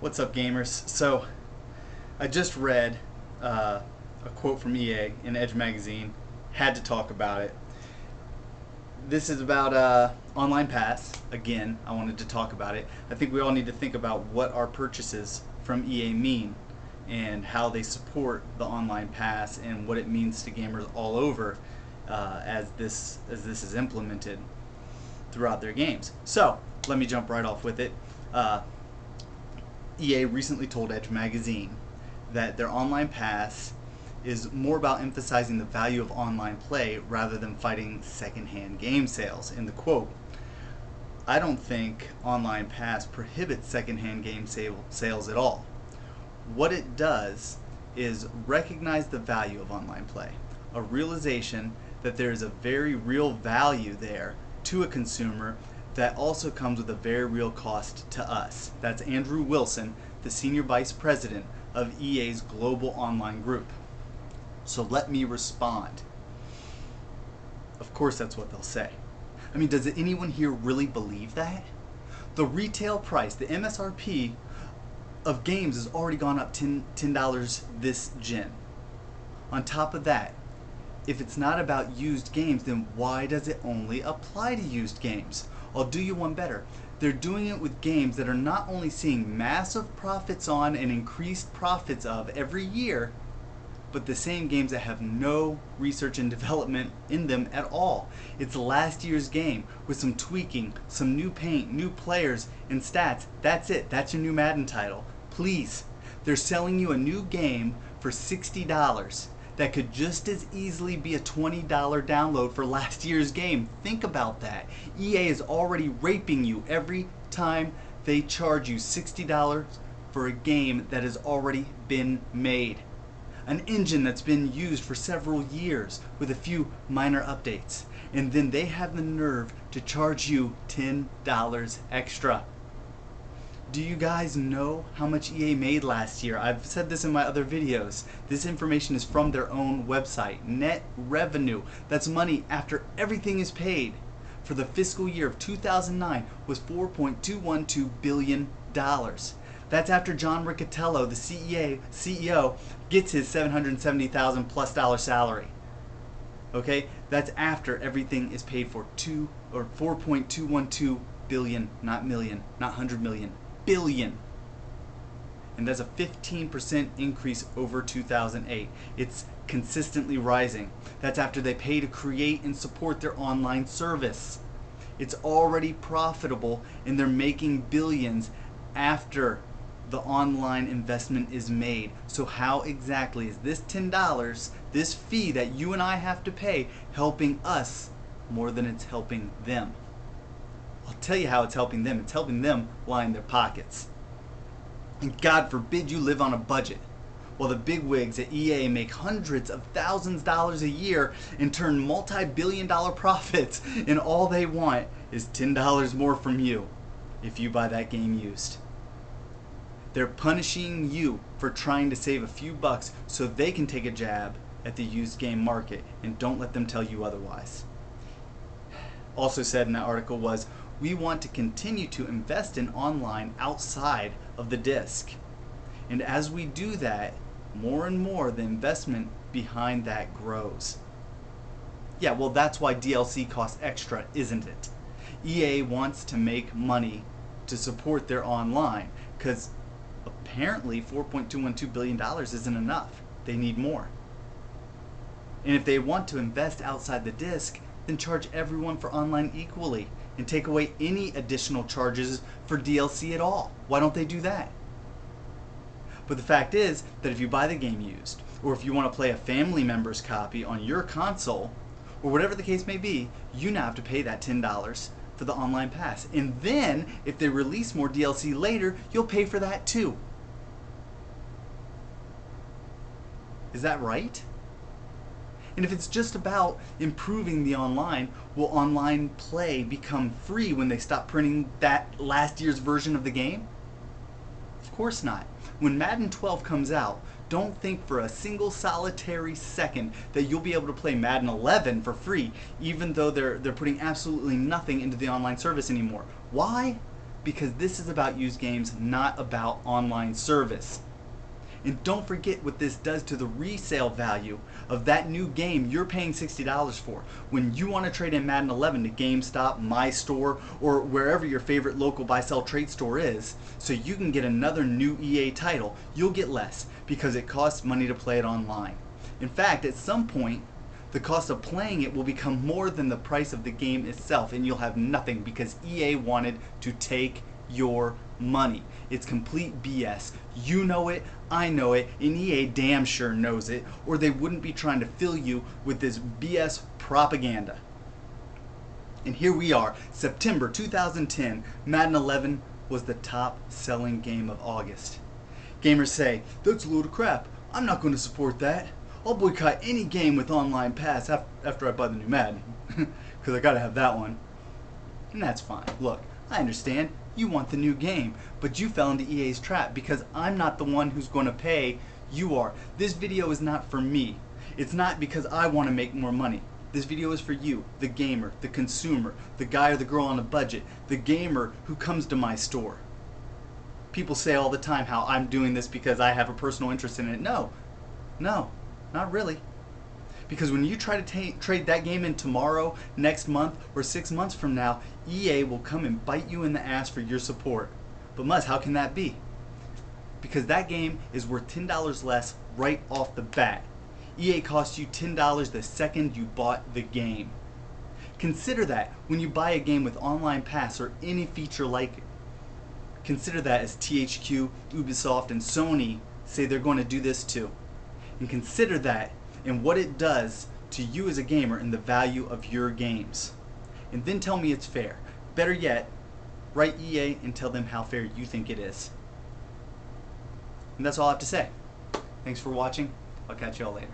What's up, gamers? So, I just read a quote from EA in Edge magazine. Had to talk about it. This is about Online Pass. Again, I wanted to talk about it. I think we all need to think about what our purchases from EA mean and how they support the Online Pass and what it means to gamers all over as this is implemented throughout their games. So, let me jump right off with it. EA recently told Edge magazine that their Online Pass is more about emphasizing the value of online play rather than fighting secondhand game sales. In the quote, I don't think Online Pass prohibits secondhand game sales at all. What it does is recognize the value of online play, a realization that there is a very real value there to a consumer that also comes with a very real cost to us. That's Andrew Wilson, the Senior Vice President of EA's Global Online Group. So let me respond. Of course that's what they'll say. I mean, does anyone here really believe that? The retail price, the MSRP of games has already gone up $10 this gen. On top of that, if it's not about used games, then why does it only apply to used games? I'll do you one better. They're doing it with games that are not only seeing massive profits on and increased profits of every year, but the same games that have no research and development in them at all. It's last year's game with some tweaking, some new paint, new players, and stats. That's it. That's your new Madden title. Please. They're selling you a new game for $60 that could just as easily be a $20 download for last year's game. Think about that. EA is already raping you every time they charge you $60 for a game that has already been made. An engine that's been used for several years with a few minor updates. And then they have the nerve to charge you $10 extra. Do you guys know how much EA made last year? I've said this in my other videos. This information is from their own website. Net revenue, that's money after everything is paid, for the fiscal year of 2009 was $4.212 billion. That's after John Riccitiello, the CEO, gets his $770,000 plus salary. Okay, that's after everything is paid for. 4.212 billion, not million, not 100 million, billion. And that's a 15% increase over 2008. It's consistently rising. That's after they pay to create and support their online service. It's already profitable and they're making billions after the online investment is made. So how exactly is this $10, this fee that you and I have to pay, helping us more than it's helping them? I'll tell you how it's helping them. It's helping them line their pockets. And God forbid you live on a budget. While the bigwigs at EA make hundreds of thousands of dollars a year and turn multi-billion-dollar profits, and all they want is $10 more from you if you buy that game used. They're punishing you for trying to save a few bucks so they can take a jab at the used game market, and don't let them tell you otherwise. Also said in that article was, we want to continue to invest in online outside of the disc. And as we do that, more and more the investment behind that grows. Yeah, well, that's why DLC costs extra, isn't it? EA wants to make money to support their online, because apparently $4.212 billion isn't enough. They need more. And if they want to invest outside the disc, then charge everyone for online equally and take away any additional charges for DLC at all. Why don't they do that? But the fact is that if you buy the game used, or if you want to play a family member's copy on your console, or whatever the case may be, you now have to pay that $10 for the Online Pass. And then, if they release more DLC later, you'll pay for that too. Is that right? And if it's just about improving the online, will online play become free when they stop printing that last year's version of the game? Of course not. When Madden 12 comes out, don't think for a single solitary second that you'll be able to play Madden 11 for free, even though they're putting absolutely nothing into the online service anymore. Why? because this is about used games, not about online service. And don't forget what this does to the resale value of that new game you're paying $60 for. When you want to trade in Madden 11 to GameStop, My Store, or wherever your favorite local buy-sell trade store is, so you can get another new EA title, you'll get less because it costs money to play it online. In fact, at some point, the cost of playing it will become more than the price of the game itself, and you'll have nothing because EA wanted to take your money. It's complete BS. You know it, I know it, and EA damn sure knows it, or they wouldn't be trying to fill you with this BS propaganda. And here we are, September 2010, Madden 11 was the top selling game of August. Gamers say, that's a load of crap, I'm not going to support that. I'll boycott any game with online pass after I buy the new Madden, because I gotta have that one. And that's fine. Look, I understand, you want the new game, but you fell into EA's trap because I'm not the one who's going to pay, you are. This video is not for me. It's not because I want to make more money. This video is for you, the gamer, the consumer, the guy or the girl on a budget, the gamer who comes to my store. People say all the time how I'm doing this because I have a personal interest in it. No, not really. Because when you try to trade that game in tomorrow, next month, or 6 months from now, EA will come and bite you in the ass for your support. But Muzz, how can that be? Because that game is worth $10 less right off the bat. EA cost you $10 the second you bought the game. Consider that when you buy a game with Online Pass or any feature like it. Consider that as THQ, Ubisoft, and Sony say they're going to do this too. And consider that and what it does to you as a gamer and the value of your games. And then tell me it's fair. Better yet, write EA and tell them how fair you think it is. And that's all I have to say. Thanks for watching. I'll catch y'all later.